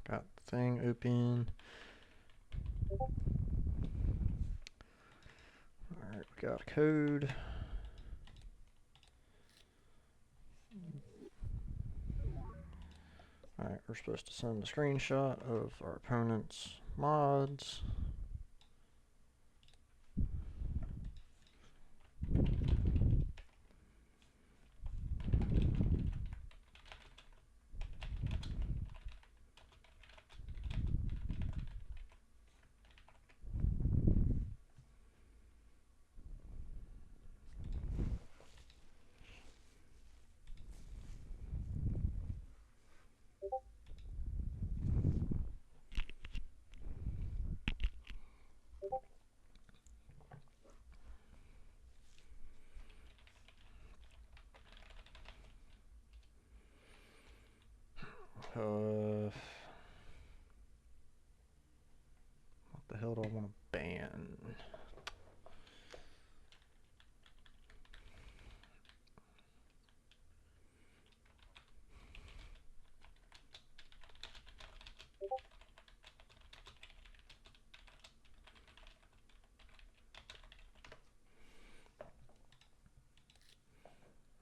Got the thing open. Alright, we got a code. Alright, we're supposed to send a screenshot of our opponent's mods. What the hell do I want to ban?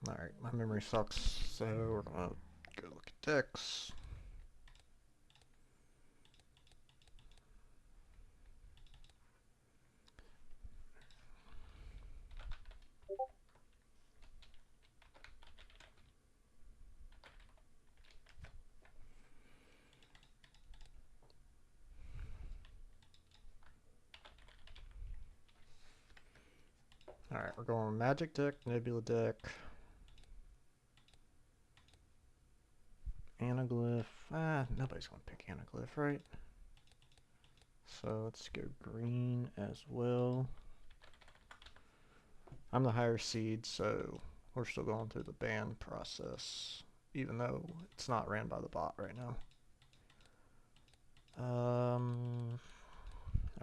Alright, my memory sucks, so we're gonna go look at decks. Alright, we're going Magic deck, Nebula deck, Anaglyph. Nobody's gonna pick Anaglyph, right? So let's go green as well. I'm the higher seed, so we're still going through the ban process, even though it's not ran by the bot right now.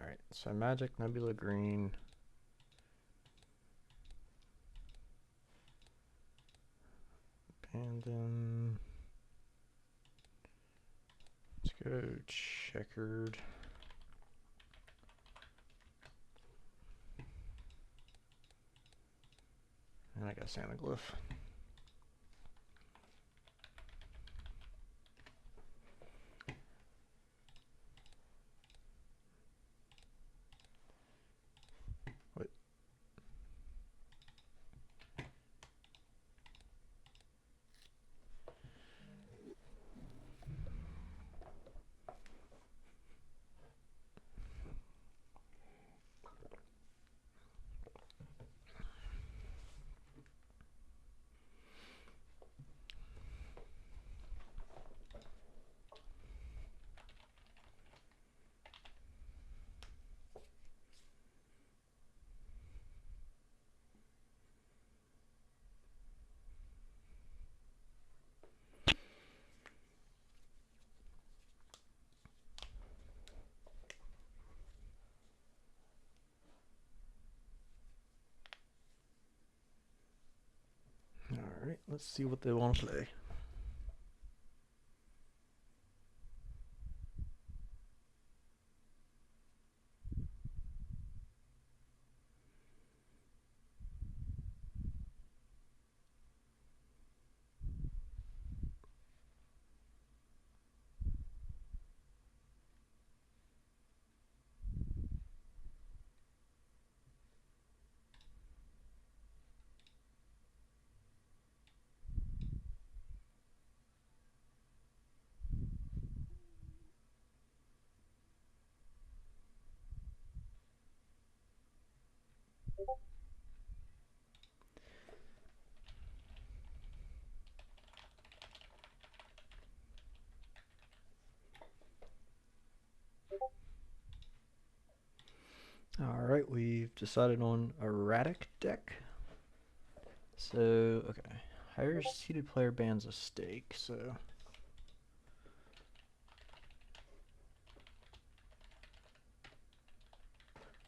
Alright, so Magic, Nebula green. Abandon. Let's go checkered. And I got Anaglyph. Wait. Alright, let's see what they want to play. Alright, we've decided on erratic deck. So, okay. Higher seeded player bans a stake, so.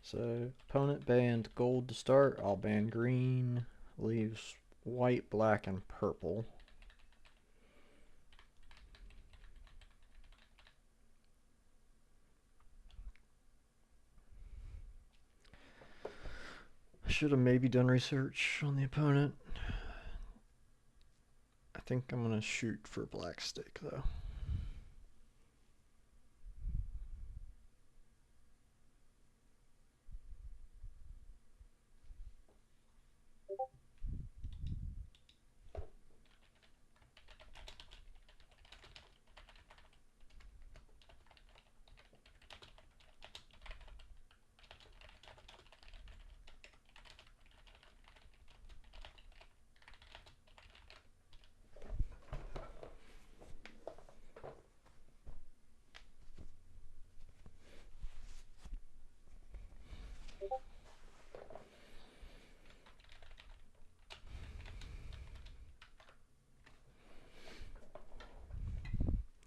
So, opponent banned gold to start, I'll ban green. Leaves white, black, and purple. should have maybe done research on the opponent. I think I'm gonna shoot for black stick though.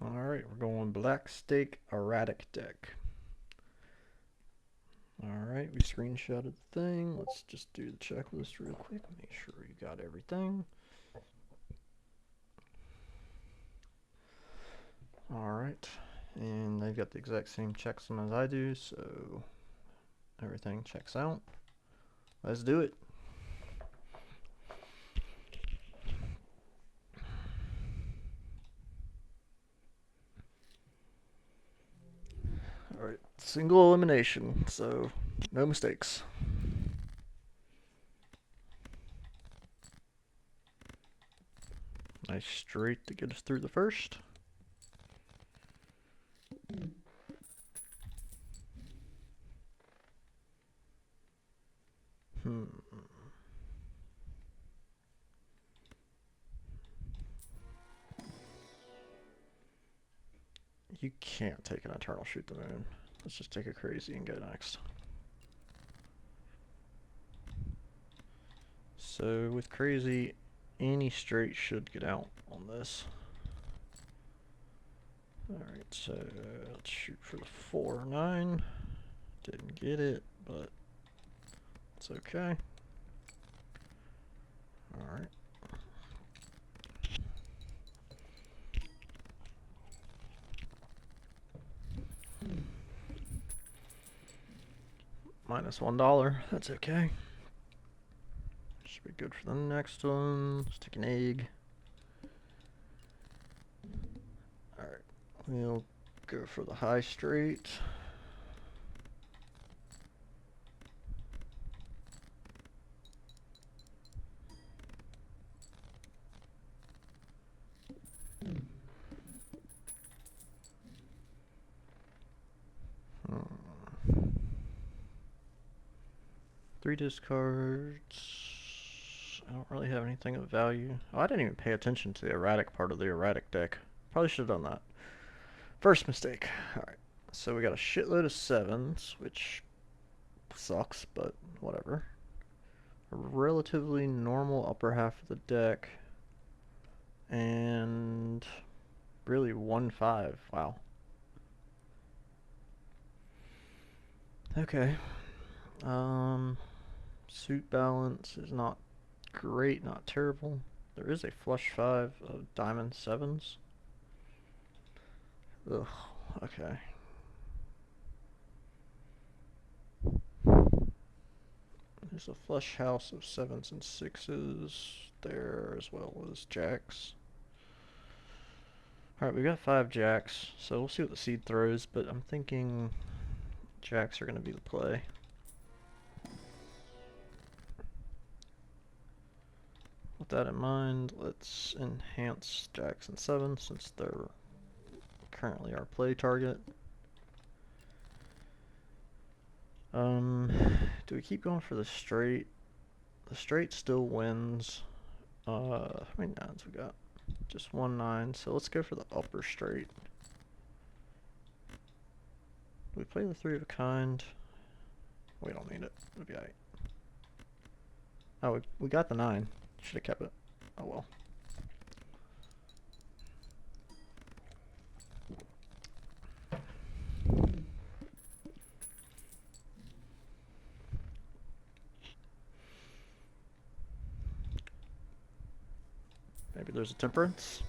Alright, we're going black stake erratic deck. Alright, we screenshotted the thing. Let's just do the checklist real quick. Make sure you got everything. Alright, and they've got the exact same checksum as I do, so everything checks out. Let's do it. Alright, single elimination, so no mistakes. Nice straight to get us through the first. You can't take an Eternal Shoot the Moon. Let's just take a crazy and go next. So with crazy, any straight should get out on this. Alright, so let's shoot for the 4-9. Didn't get it, but it's okay. Alright. Minus $1, that's okay. Should be good for the next one. Stick an egg. Alright, we'll go for the high straight. Three discards. I don't really have anything of value. Oh, I didn't even pay attention to the erratic part of the erratic deck. Probably should have done that. First mistake. Alright, so we got a shitload of 7s, which sucks, but whatever. A relatively normal upper half of the deck. And really 1-5. Wow. Okay. Suit balance is not great, not terrible. There is a flush 5 of diamond 7s. Ugh, okay. There's a flush house of 7s and 6s there, as well as jacks. Alright, we've got 5 jacks, so we'll see what the seed throws, but I'm thinking jacks are going to be the play. With that in mind, let's enhance jacks and 7s since they're currently our play target. Do we keep going for the straight? The straight still wins. How many 9s we got? Just 1 9, so let's go for the upper straight. Do we play the 3 of a kind? We don't need it. It'll be alright. Oh, we got the 9. Should have kept it. Oh well. Maybe there's a temperance.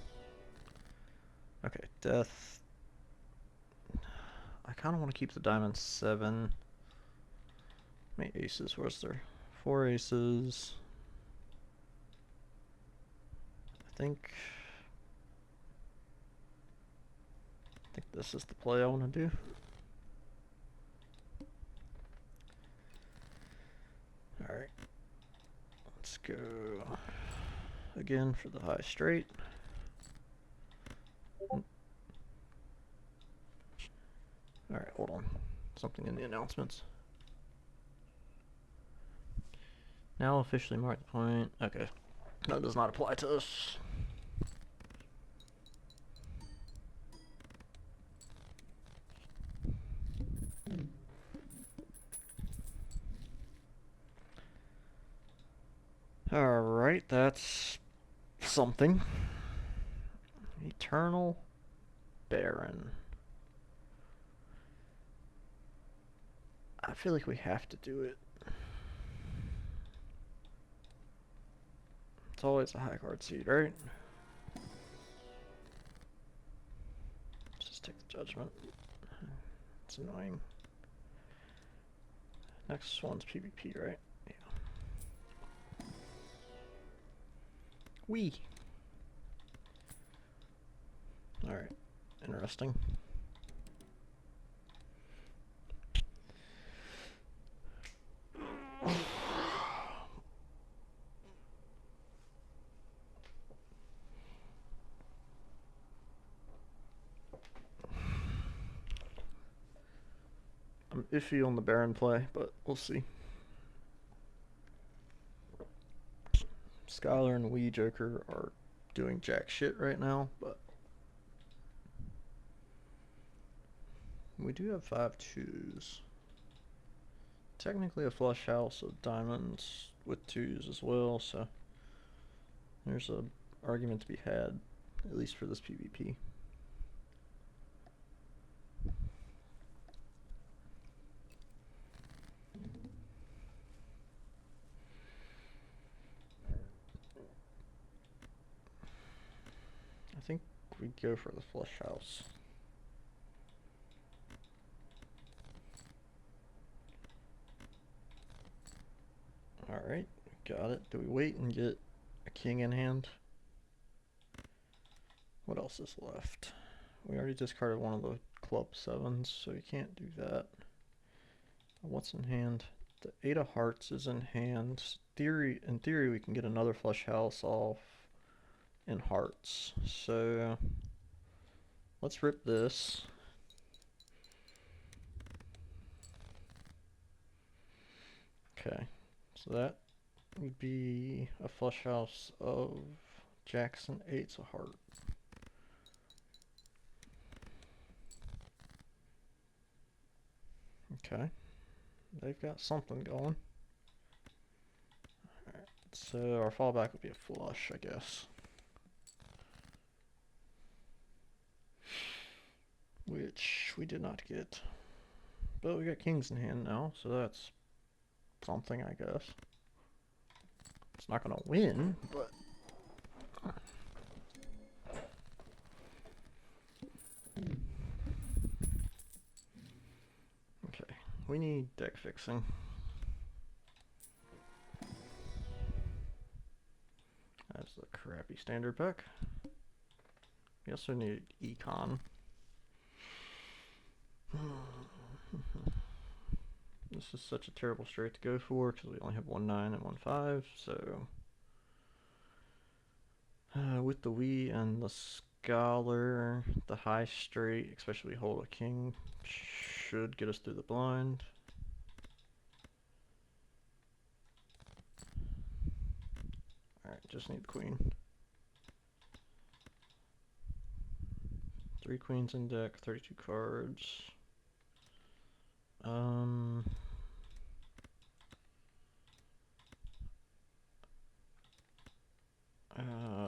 Okay, death. I kind of want to keep the diamond 7. How many aces was there? 4 aces. I think this is the play I want to do. Alright. Let's go again for the high straight. Alright, hold on. Something in the announcements. Now officially mark the point. Okay. No, it does not apply to us. Alright, that's something. Eternal Baron. I feel like we have to do it. It's always a high card seed, right? Let's just take the judgment. It's annoying. Next one's PvP, right? Yeah. Wee. Alright. Interesting. I'm iffy on the Baron play, but we'll see. Skylar and Wee Joker are doing jack shit right now, but we do have 5 2s. Technically a flush house of diamonds with 2s as well, so there's a argument to be had, at least for this PvP. I think we go for the flush house. Alright, got it. Do we wait and get a king in hand? What else is left? We already discarded one of the club 7s, so you can't do that. What's in hand? The 8 of hearts is in hand. In theory, we can get another flush house off in hearts. So let's rip this. Okay, so that would be a flush house of Jackson 8's a heart. Okay, they've got something going. Alright, so our fallback would be a flush, I guess. Which we did not get. But we got kings in hand now, so that's something, I guess. It's not gonna win, but okay, we need deck fixing. That's the crappy standard pack. We also need econ. This is such a terrible straight to go for because we only have 1 9 and 1 5. So with the Wee and the Scholar, the high straight, especially we hold a king, should get us through the blind. Alright, just need the queen. 3 queens in deck, 32 cards.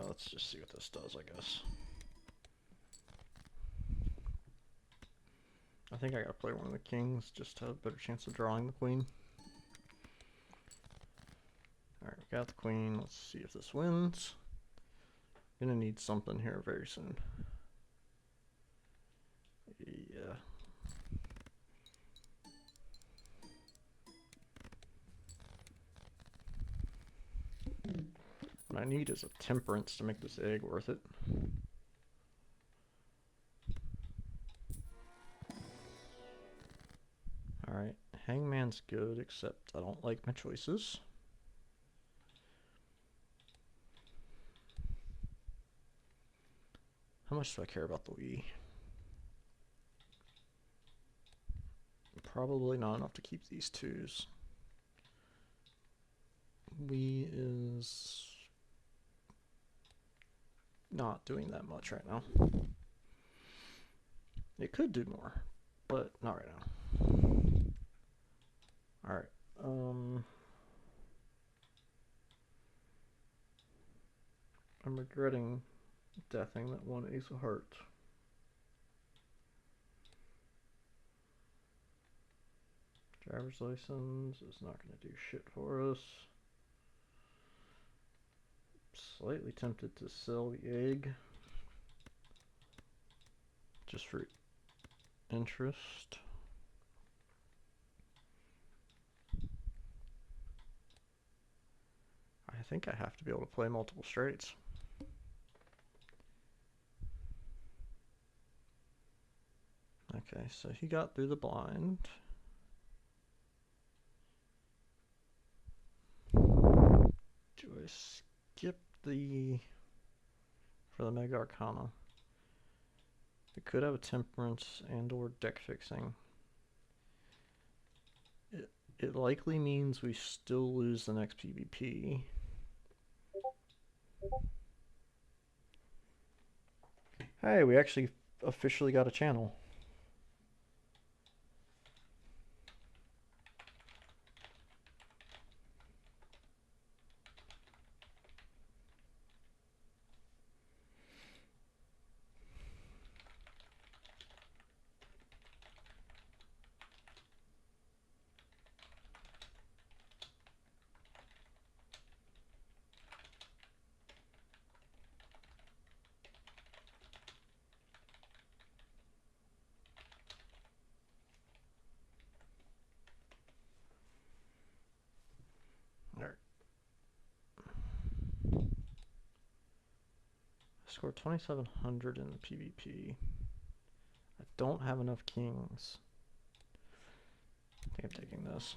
Let's just see what this does, I guess. I think I gotta play one of the kings just to have a better chance of drawing the queen. Alright, we got the queen. Let's see if this wins. Gonna need something here very soon. Yeah. What I need is a temperance to make this egg worth it. Alright, hangman's good, except I don't like my choices. How much do I care about the Wii? Probably not enough to keep these twos. Wii is not doing that much right now. It could do more, but not right now. Alright, I'm regretting deathing that one ace of hearts. Driver's license is not going to do shit for us. Slightly tempted to sell the egg just for interest. I think I have to be able to play multiple straights. Okay, so he got through the blind. Do I skip the for the Mega Arcana? We could have a temperance and or deck fixing. It likely means we still lose the next PvP. Hey, we actually officially got a channel. Score 2,700 in the PvP. I don't have enough kings. I think I'm taking this.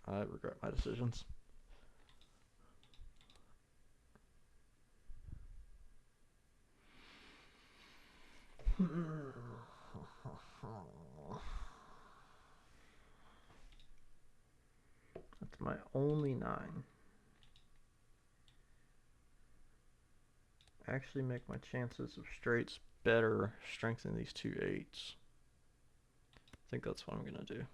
I regret my decisions. That's my only 9. Actually make my chances of straights better, strengthen these 2 8s. I think that's what I'm gonna do.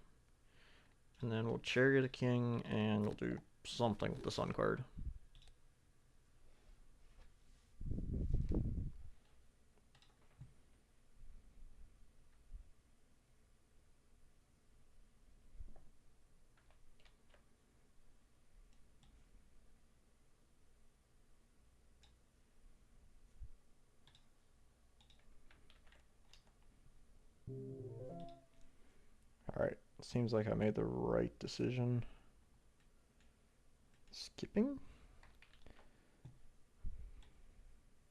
And then we'll chariot a king and we'll do something with the sun card. Alright, seems like I made the right decision. Skipping?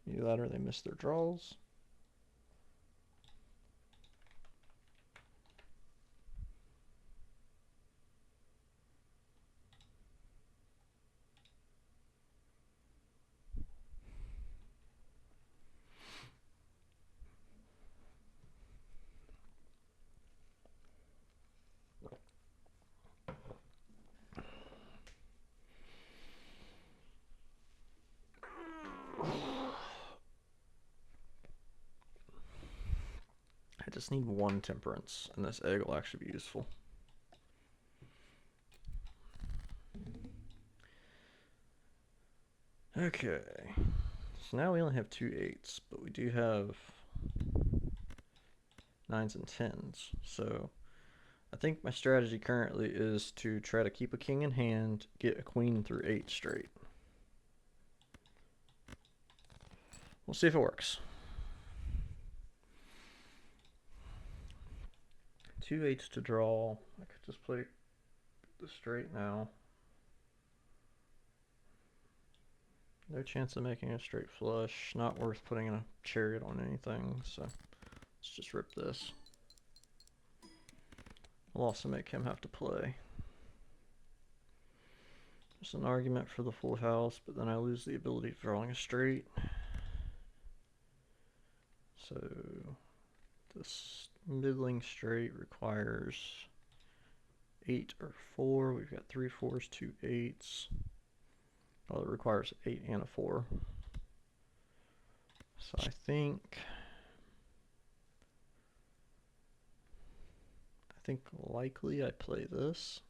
Either that or they missed their draws. I just need 1 temperance, and this egg will actually be useful. Okay, so now we only have 2 8s, but we do have 9s and 10s. So I think my strategy currently is to try to keep a king in hand, get a queen through 8 straight. We'll see if it works. 2 8s to draw. I could just play the straight now. No chance of making a straight flush. Not worth putting a chariot on anything, so let's just rip this. I'll also make him have to play. There's an argument for the full house, but then I lose the ability of drawing a straight. So this middling straight requires 8 or 4. We've got 3 4s, 2 8s. Well, it requires 8 and a 4. So I think likely I play this.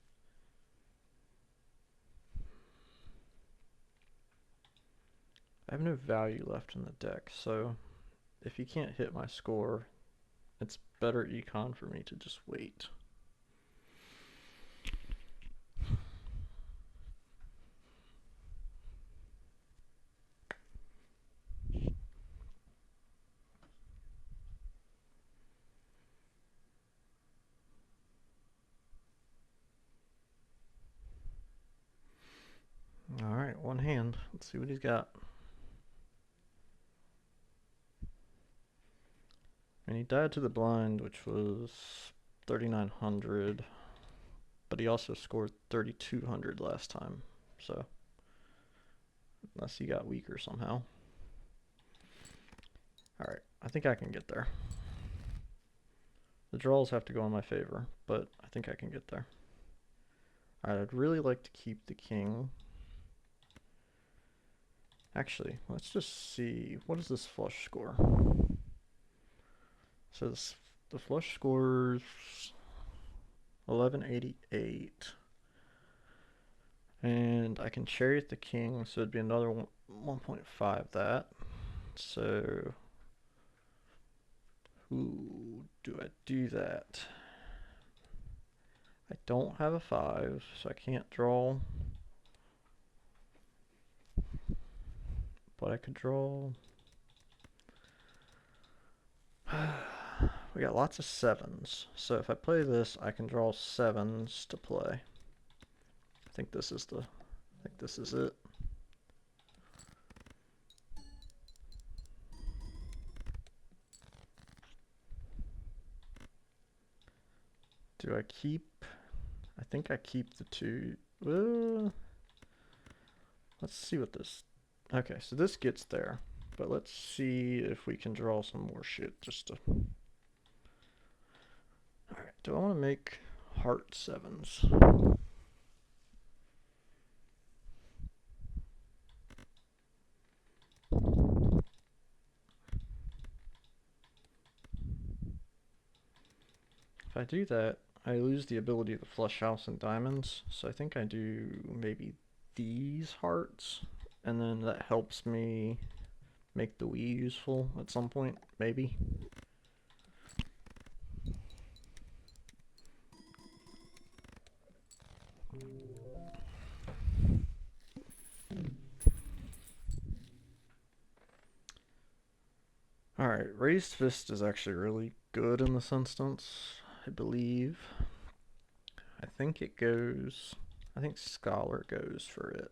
I have no value left in the deck, so if you can't hit my score, it's better econ for me to just wait. Alright, one hand. Let's see what he's got. And he died to the blind, which was 3,900. But he also scored 3,200 last time. So, unless he got weaker somehow. Alright, I think I can get there. The draws have to go in my favor, but I think I can get there. Alright, I'd really like to keep the king. Actually, let's just see. What is this flush score? So the flush scores 1188. And I can chariot the king, so it'd be another 1.5 that. So, who do I do that? I don't have a 5, so I can't draw. But I could draw. We got lots of 7s, so if I play this, I can draw 7s to play. I think this is it. Do I keep? I think I keep the 2. Let's see what this. Okay, so this gets there, but let's see if we can draw some more shit just to. Alright, do I want to make heart 7s? If I do that, I lose the ability to flush house and diamonds, so I think I do maybe these hearts, and then that helps me make the Wii useful at some point, maybe. Alright, Raised Fist is actually really good in this instance, I believe. I think Scholar goes for it.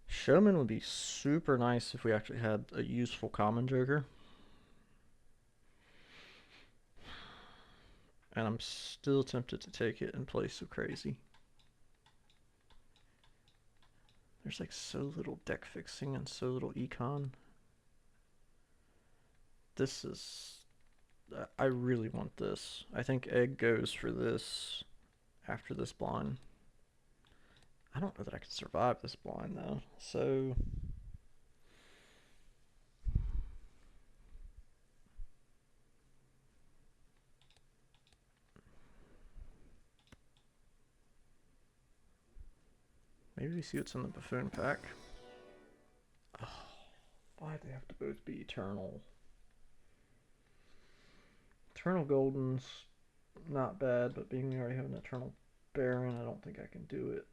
Showman would be super nice if we actually had a useful common joker. And I'm still tempted to take it in place of Crazy. There's like so little deck fixing and so little econ. This is... I really want this. I think Egg goes for this after this blind. I don't know that I could survive this blind though, so... maybe we see what's in the Buffoon pack. Oh, why'd they have to both be Eternal? Eternal Golden's not bad, but being we already have an Eternal Baron, I don't think I can do it.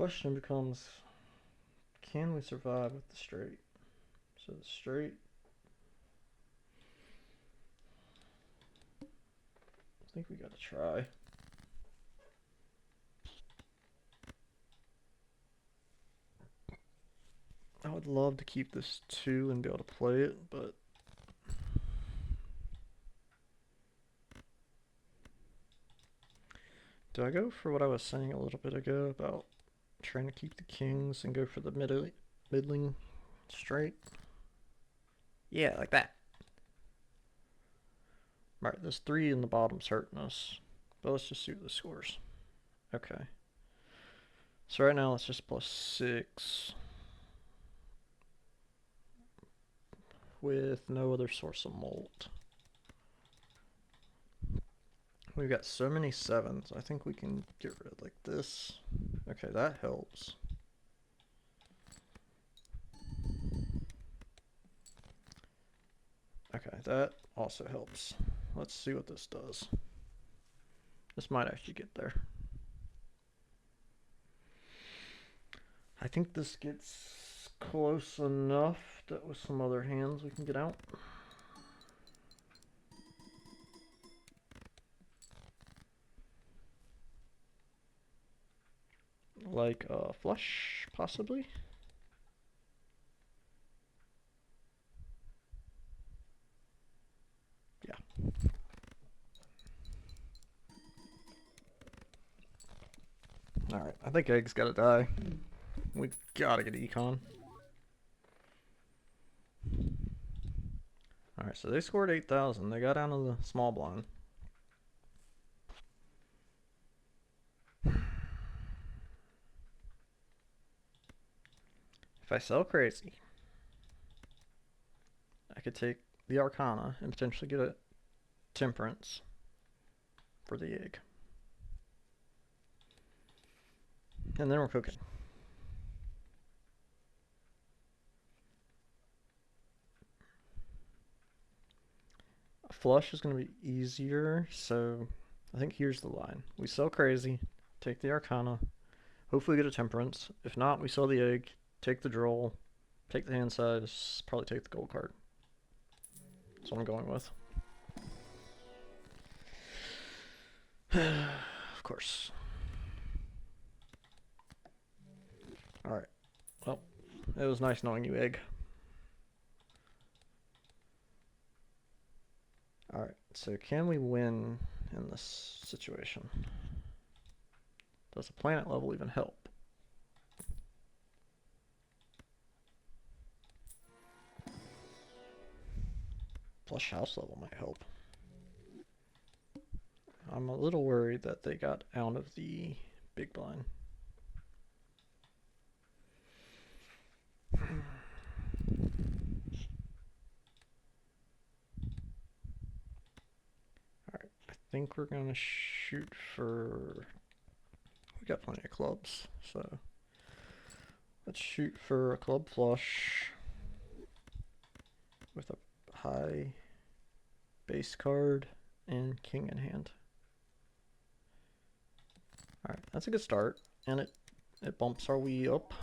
question becomes, can we survive with the straight? So the straight, I think we gotta try. I would love to keep this 2 and be able to play it, but do I go for what I was saying a little bit ago about trying to keep the kings and go for the middling straight? Yeah, like that. Right, this 3 in the bottom's hurting us. But let's just see what the scores. Okay. So right now it's just +6 with no other source of molt. We've got so many 7s. I think we can get rid of like this. Okay, that helps. Okay, that also helps. Let's see what this does. This might actually get there. I think this gets close enough that with some other hands we can get out. Like a flush, possibly? Yeah. Alright, I think Egg's gotta die. We gotta get Econ. Alright, so they scored 8,000. They got down to the small blind. If I sell Crazy, I could take the Arcana and potentially get a Temperance for the egg. And then we're cooking. A flush is going to be easier, so I think here's the line. We sell Crazy, take the Arcana, hopefully get a Temperance. If not, we sell the egg, take the droll, take the hand size, probably take the gold card. That's what I'm going with. Of course. Alright. Well, it was nice knowing you, Egg. Alright, so can we win in this situation? Does the planet level even help? Flush house level might help. I'm a little worried that they got out of the big blind. Alright, I think we're gonna shoot for... We got plenty of clubs, so let's shoot for a club flush with a high base card and king in hand. Alright, that's a good start, and it bumps our Wii up.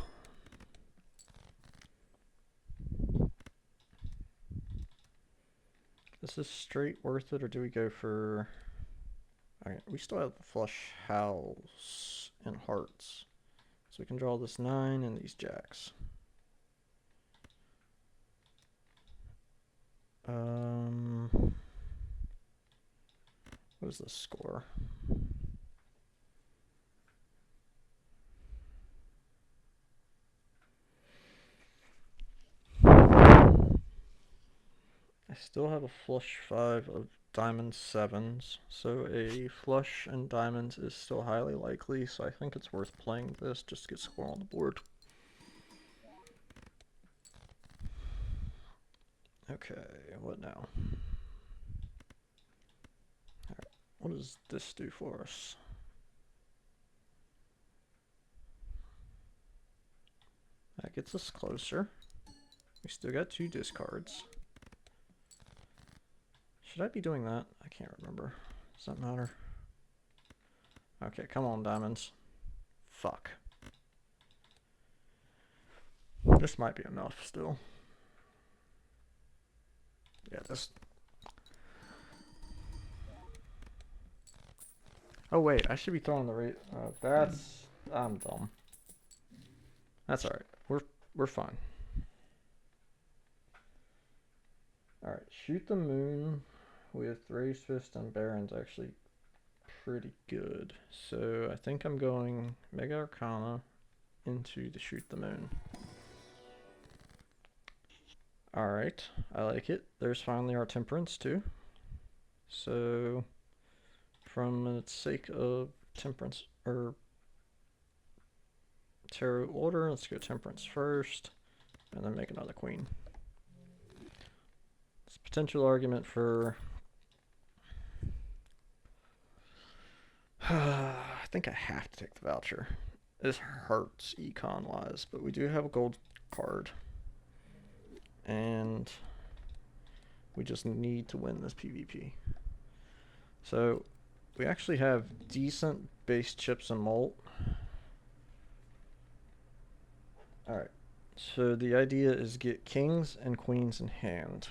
Is this straight worth it, or do we go for... Alright, we still have the flush house and hearts. So we can draw this 9 and these jacks. What is the score? I still have a flush 5 of diamond 7s, so a flush and diamonds is still highly likely, so I think it's worth playing this just to get score on the board. Okay, what now? Alright, what does this do for us? That gets us closer. We still got 2 discards. Should I be doing that? I can't remember. Does that matter? Okay, come on, diamonds. Fuck. This might be enough still. Yeah, this. Oh wait, I should be throwing the rate. That's. I'm dumb. That's alright. We're fine. Alright, shoot the moon with Raised Fist and Baron's actually pretty good. So I think I'm going Mega Arcana into the shoot the moon. Alright, I like it. There's finally our temperance too. So from the sake of temperance or tarot order, let's go temperance first and then make another queen. It's a potential argument for I think I have to take the voucher. This hurts econ wise, but we do have a gold card. And we just need to win this PvP. So we actually have decent base chips and malt. Alright, so the idea is get kings and queens in hand.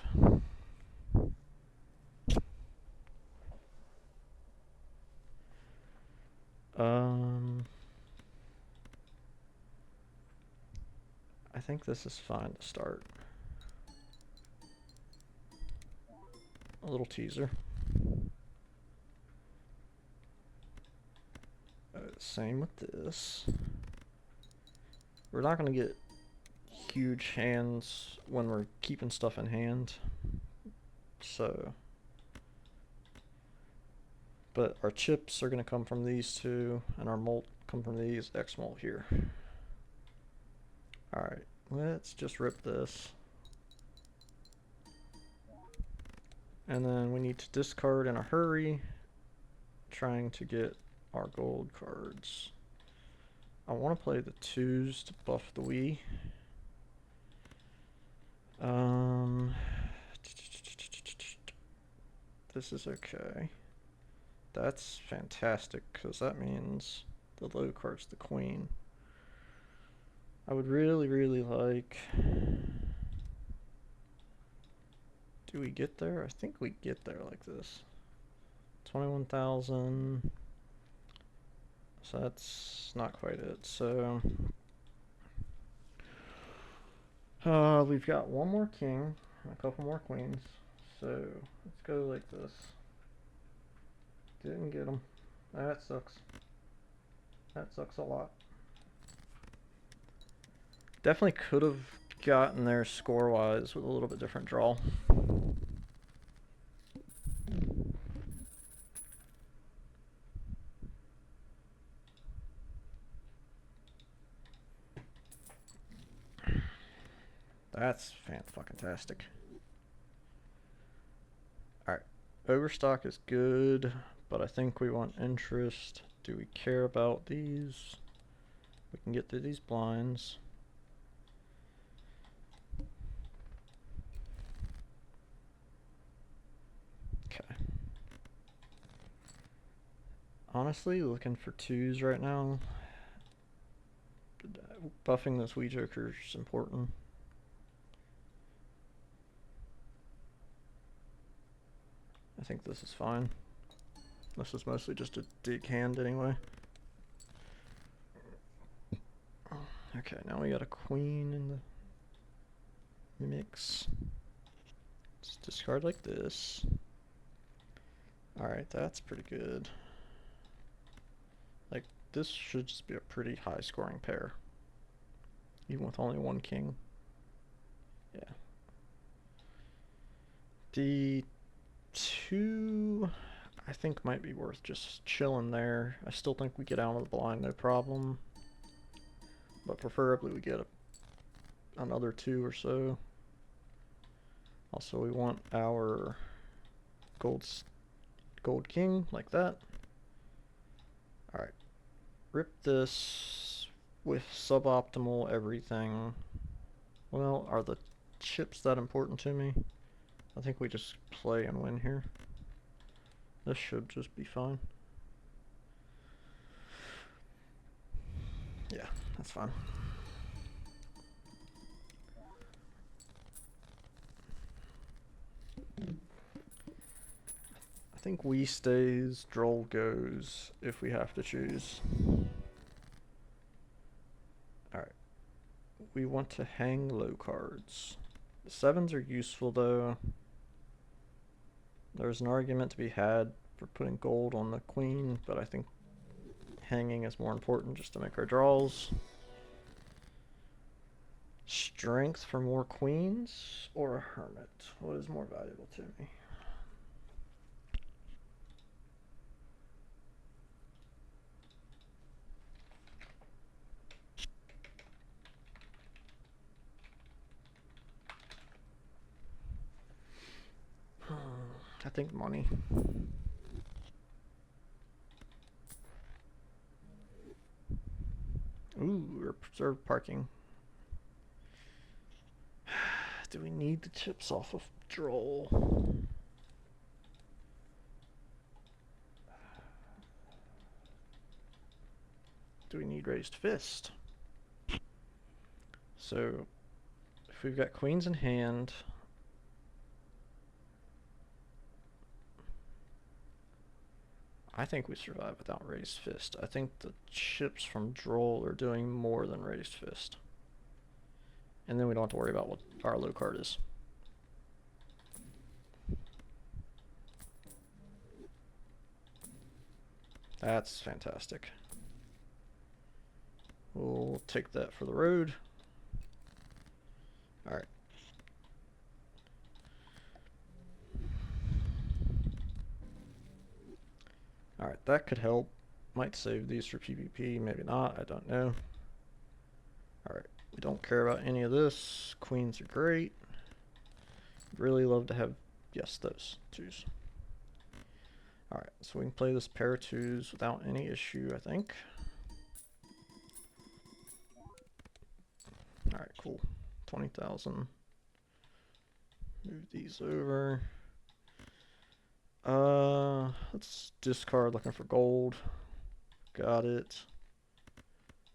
I think this is fine to start. A little teaser. Same with this. We're not going to get huge hands when we're keeping stuff in hand. So, but our chips are going to come from these two, and our malt come from these. X malt here. Alright, let's just rip this. And then we need to discard in a hurry, trying to get our gold cards. I want to play the 2s to buff the Wii. This is okay. That's fantastic, because that means the low card's the queen. I would really like... Do we get there? I think we get there like this. 21,000. So that's not quite it. So we've got one more king and a couple more queens. So let's go like this. Didn't get them. That sucks. That sucks a lot. Definitely could have gotten there score-wise with a little bit different draw. That's fan-fucking-tastic. Alright. Overstock is good, but I think we want interest. Do we care about these? We can get through these blinds. Okay. Honestly, looking for 2s right now. Buffing this Wii Joker is important. I think this is fine. This is mostly just a dig hand anyway. Okay, now we got a queen in the mix. Let's discard like this. Alright, that's pretty good. Like, this should just be a pretty high scoring pair. Even with only one king. Yeah. The 2, I think, might be worth just chilling there. I still think we get out of the blind, no problem. But preferably we get another 2 or so. Also, we want our gold king, like that. Alright. Rip this with suboptimal everything. Well, are the chips that important to me? I think we just play and win here. This should just be fine. Yeah, that's fine. I think we stays, Droll goes if we have to choose. Alright. We want to hang low cards. The sevens are useful though. There's an argument to be had for putting gold on the queen, but I think hanging is more important just to make our draws. Strength for more queens or a hermit? What is more valuable to me? I think money. Ooh, reserved parking. Do we need the chips off of Droll? Do we need raised fist? So, if we've got queens in hand, I think we survive without raised fist. I think the chips from Droll are doing more than raised fist. And then we don't have to worry about what our low card is. That's fantastic. We'll take that for the road. Alright. Alright, that could help. Might save these for PvP, maybe not, I don't know. Alright, we don't care about any of this. Queens are great. Really love to have, yes, those twos. Alright, so we can play this pair of twos without any issue, I think. Alright, cool. 20,000. Move these over. Let's discard looking for gold. Got it.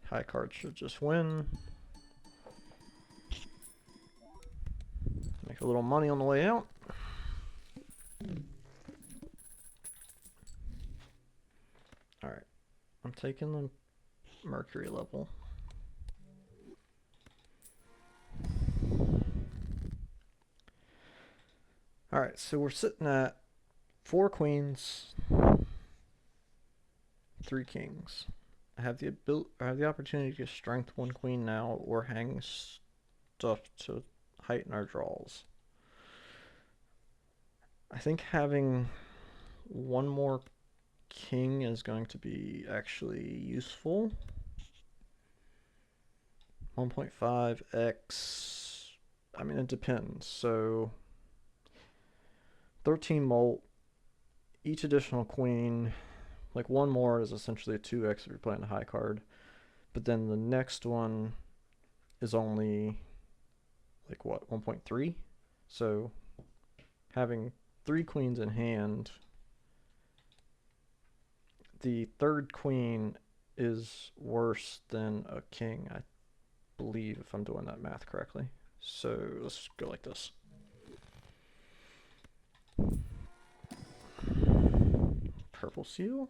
High card should just win. Make a little money on the way out. Alright. I'm taking the Mercury level. Alright, so we're sitting at 4 queens, 3 kings. I have the opportunity to strength 1 queen now or hang stuff to heighten our draws. I think having 1 more king is going to be actually useful. 1.5x, I mean it depends. So 13 molt, each additional queen, like 1 more is essentially a 2x if you're playing a high card. But then the next one is only like what, 1.3? So having 3 queens in hand, the 3rd queen is worse than a king, I believe, if I'm doing that math correctly. So let's go like this. Purple seal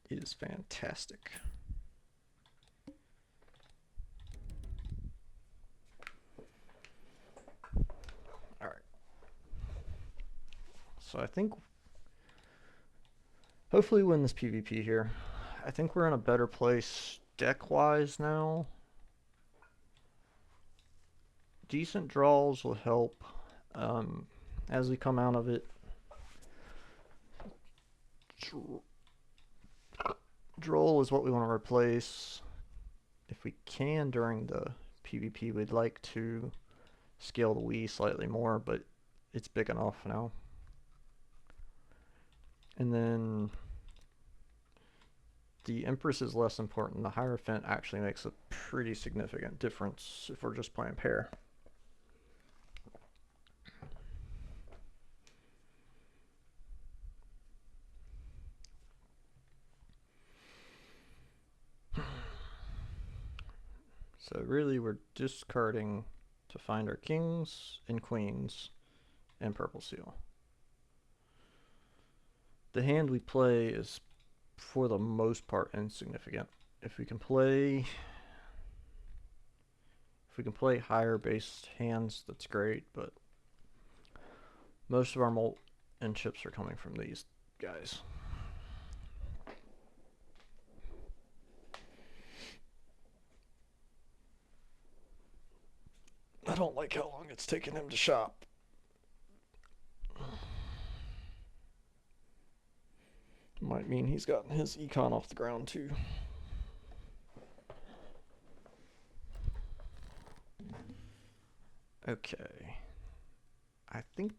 is fantastic. Alright. So I think hopefully win this PvP here. I think we're in a better place deck-wise now. Decent draws will help as we come out of it. Droll is what we want to replace. If we can during the PvP, we'd like to scale the Wii slightly more, but it's big enough now. And then the Empress is less important. The Hierophant actually makes a pretty significant difference if we're just playing pair. So really we're discarding to find our kings and queens and purple seal. The hand we play is, for the most part, insignificant. If we can play higher based hands, that's great, but most of our mult and chips are coming from these guys. I don't like how long it's taken him to shop. Might mean he's gotten his econ off the ground too. Okay. I think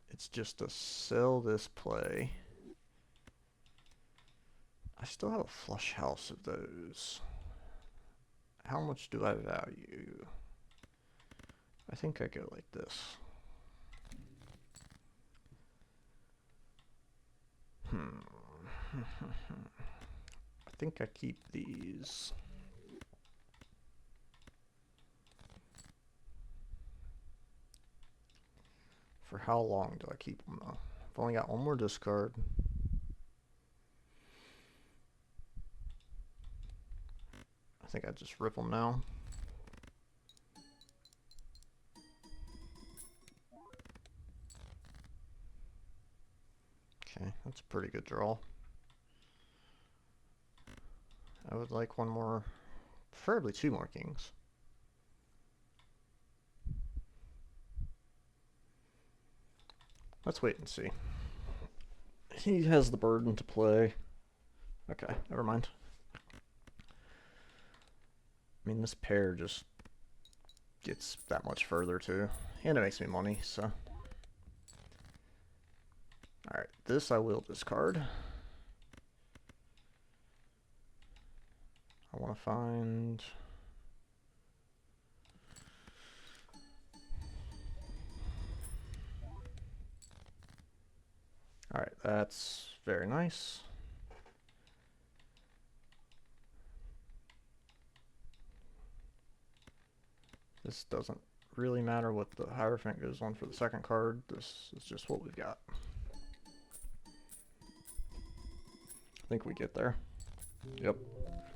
it's just to sell this play. I still have a flush house of those. How much do I value? I think I go like this. I think I keep these. For how long do I keep them though? I've only got one more discard. I think I just rip them now. Okay, that's a pretty good draw. I would like one more, preferably two more kings. Let's wait and see. He has the burden to play. Okay, never mind. I mean, this pair just gets that much further too. And it makes me money, so. Alright, this I will discard. I want to find... Alright, that's very nice. This doesn't really matter what the Hierophant goes on for the second card. This is just what we've got. I think we get there. Yep.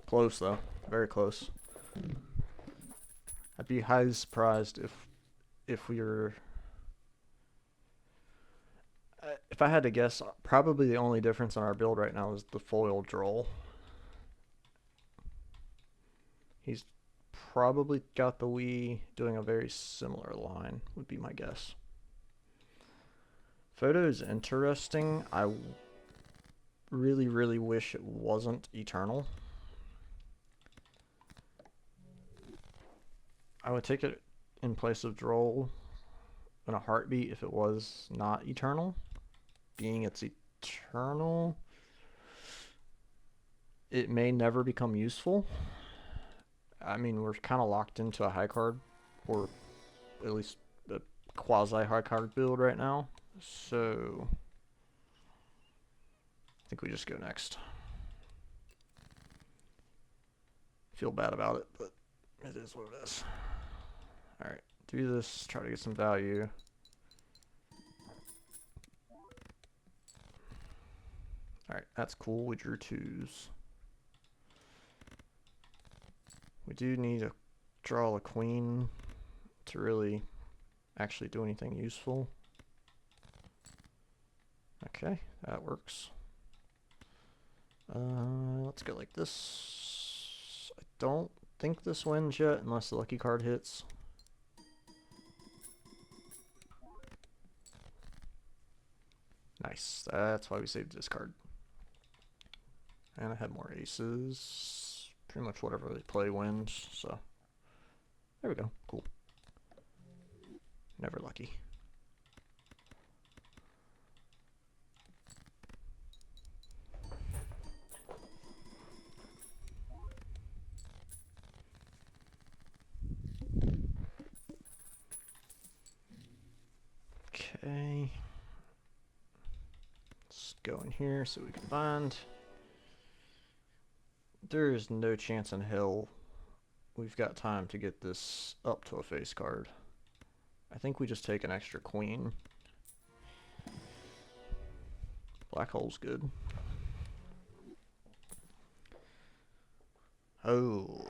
Close though. Very close. I'd be highly surprised if we were... if I had to guess, probably the only difference in our build right now is the foil Droll. He's probably got the Wii doing a very similar line, would be my guess. Photo is interesting. I really, really wish it wasn't Eternal. I would take it in place of Droll in a heartbeat if it was not Eternal. Being it's Eternal, it may never become useful. I mean, we're kind of locked into a high card, or at least a quasi high card build right now. So I think we just go next. Feel bad about it, but it is what it is. Alright, do this, try to get some value. Alright, that's cool. We drew twos. We do need to draw a queen to really actually do anything useful. Okay, that works. Let's go like this. I don't think this wins yet unless the lucky card hits. Nice. That's why we saved this card. And I had more aces. Pretty much whatever they play wins, so there we go. Cool. Never lucky. Okay. Let's go in here so we can find. There is no chance in hell we've got time to get this up to a face card. I think we just take an extra queen. Black hole's good. Oh.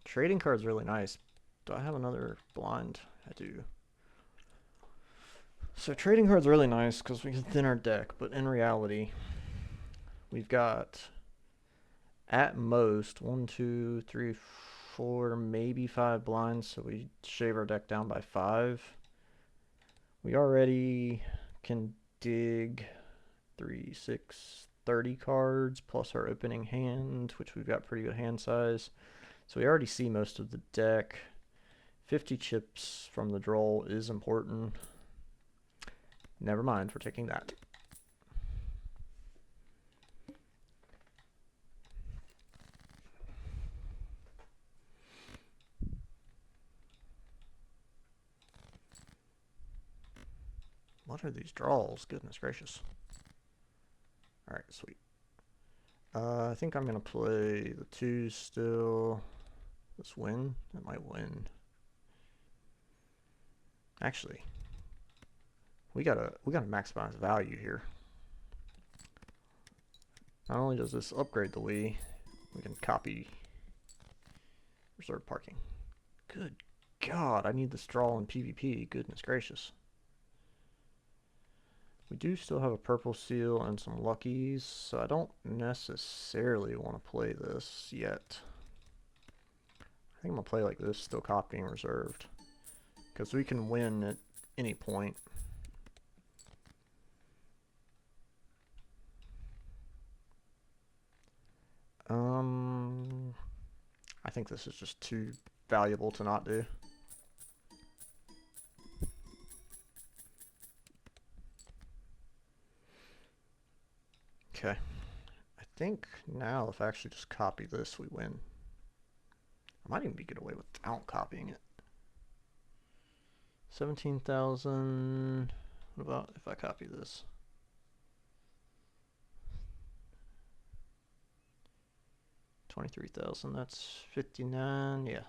Trading card's really nice. Do I have another blind? I do. So trading card's really nice because we can thin our deck, but in reality, we've got at most 1, 2, 3, 4, maybe 5 blinds, so we shave our deck down by 5. We already can dig 3, 6, 30 cards plus our opening hand, which we've got pretty good hand size. So we already see most of the deck. 50 chips from the draw is important. Never mind, we're taking that. What are these draws? Goodness gracious. Alright, sweet. I think I'm going to play the 2s still. This win? That might win. Actually, we gotta maximize value here. Not only does this upgrade the Wii, we can copy reserve parking. Good God, I need this draw in PvP. Goodness gracious. We do still have a purple seal and some luckies, so I don't necessarily want to play this yet. I think I'm going to play like this, still copying reserved. Because we can win at any point. I think this is just too valuable to not do. Okay. I think now if I actually just copy this, we win. I might even be get away without copying it. 17,000. What about if I copy this? 23,000. That's 59. Yeah.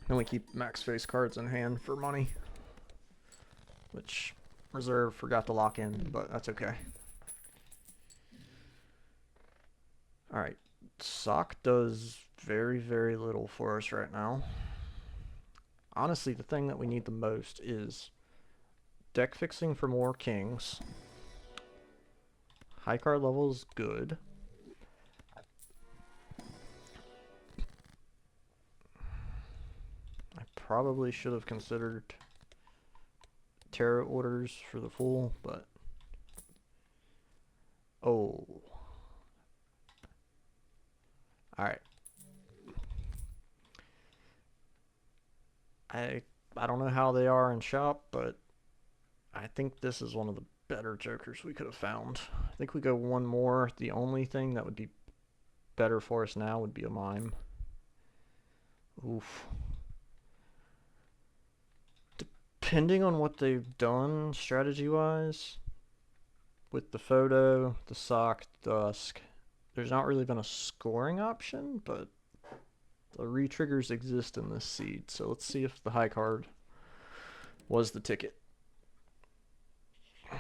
Then we keep max face cards in hand for money, which reserve forgot to lock in, but that's okay. Alright, Sock does very, very little for us right now. Honestly, the thing that we need the most is deck fixing for more kings. High card level is good. I probably should have considered tarot orders for the full, but... Oh. Alright. I don't know how they are in shop, but I think this is one of the better jokers we could have found. I think we go one more. The only thing that would be better for us now would be a mime. Oof. Depending on what they've done strategy-wise, with the photo, the sock, dusk, there's not really been a scoring option, but the re-triggers exist in this seed, so let's see if the high card was the ticket. I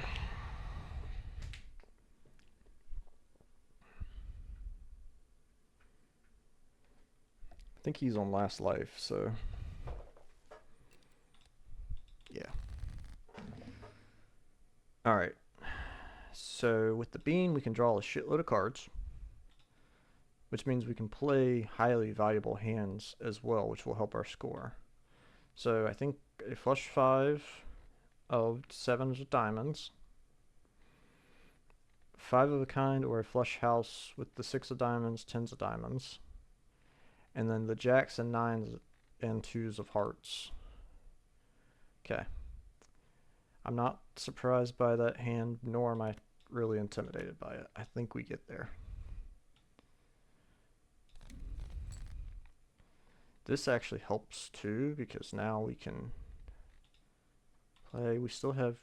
think he's on last life, so yeah. Alright, so with the bean we can draw a shitload of cards, which means we can play highly valuable hands as well, which will help our score. So I think a flush 5 of 7s of diamonds, 5 of a kind, or a flush house with the 6 of diamonds, 10s of diamonds, and then the jacks and 9s and 2s of hearts. Okay. I'm not surprised by that hand, nor am I really intimidated by it. I think we get there. This actually helps too, because now we can play. We still have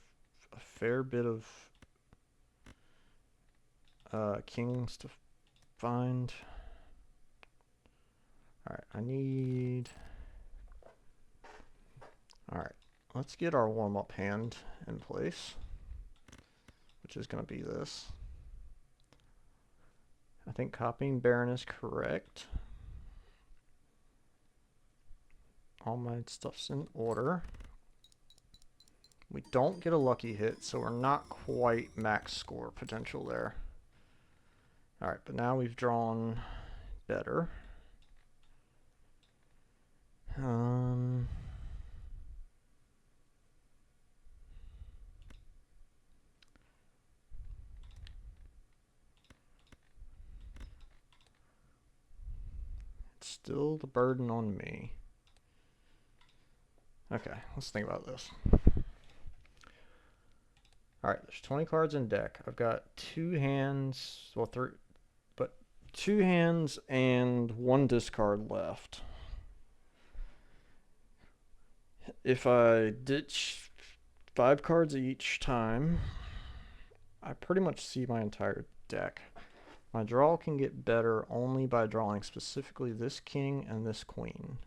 a fair bit of kings to find. Alright, I need... Alright, let's get our warm-up hand in place, which is going to be this. I think copying Baron is correct. All my stuff's in order. We don't get a lucky hit, so we're not quite max score potential there. Alright, but now we've drawn better. It's still the burden on me. Okay, let's think about this. Alright, there's 20 cards in deck. I've got 2 hands, well, 3, but 2 hands and 1 discard left. If I ditch 5 cards each time, I pretty much see my entire deck. My draw can get better only by drawing specifically this king and this queen.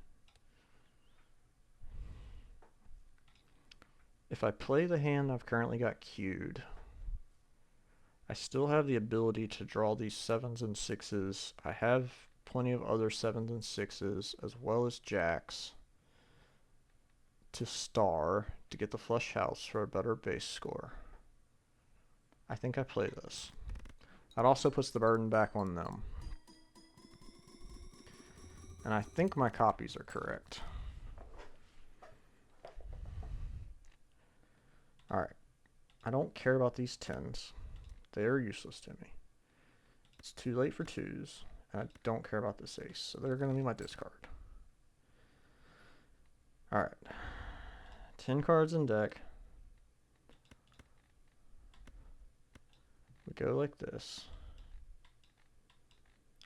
If I play the hand I've currently got queued, I still have the ability to draw these 7s and 6s. I have plenty of other 7s and 6s, as well as jacks, to star to get the flush house for a better base score. I think I play this. That also puts the burden back on them. And I think my copies are correct. Alright. I don't care about these 10s. They are useless to me. It's too late for 2s. And I don't care about this ace, so they're going to be my discard. Alright. 10 cards in deck. We go like this.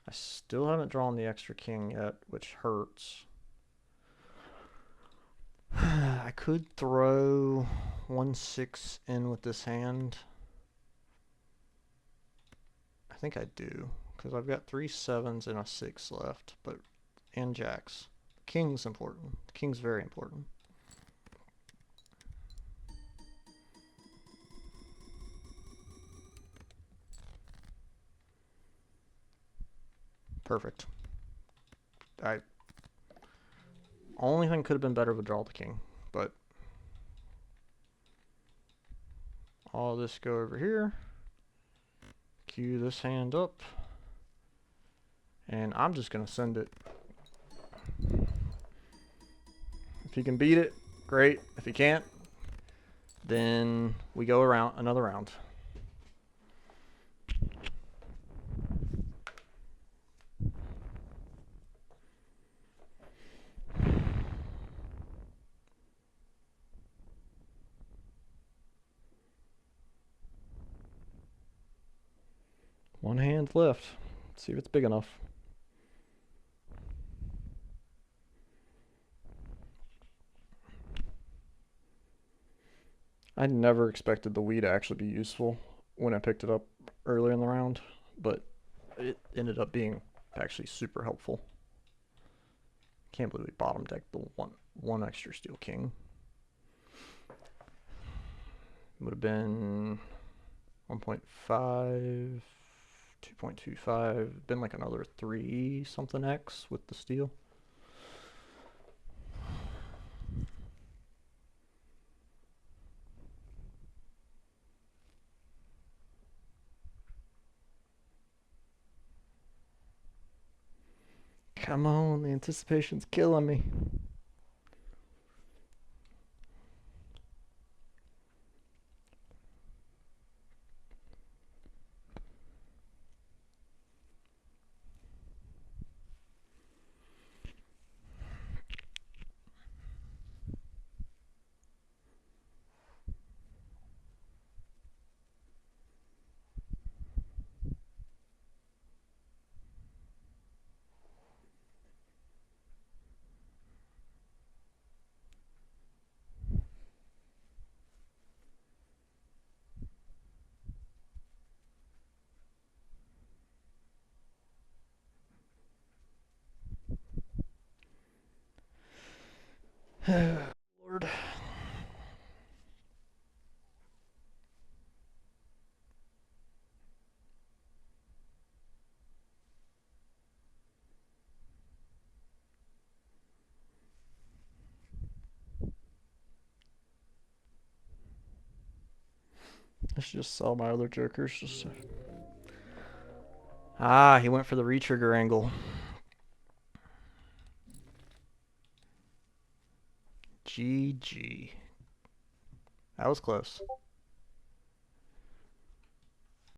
I still haven't drawn the extra king yet, which hurts. I could throw 1/6 in with this hand. I think I do, because I've got 3 7s and a 6 left, and jacks. King's important. King's very important. Perfect. Only thing could have been better would draw the king, but all this go over here. Cue this hand up, and I'm just gonna send it. If he can beat it, great. If he can't, then we go around another round. One hand left. Let's see if it's big enough. I never expected the Wii to actually be useful when I picked it up earlier in the round, but it ended up being actually super helpful. Can't believe we bottom decked the one extra steel king. Would have been 1.5, 2.25, been like another 3 something X with the steel. Come on, the anticipation's killing me. Lord. I should just sell my other jokers. Just ah, he went for the retrigger angle. GG. That was close.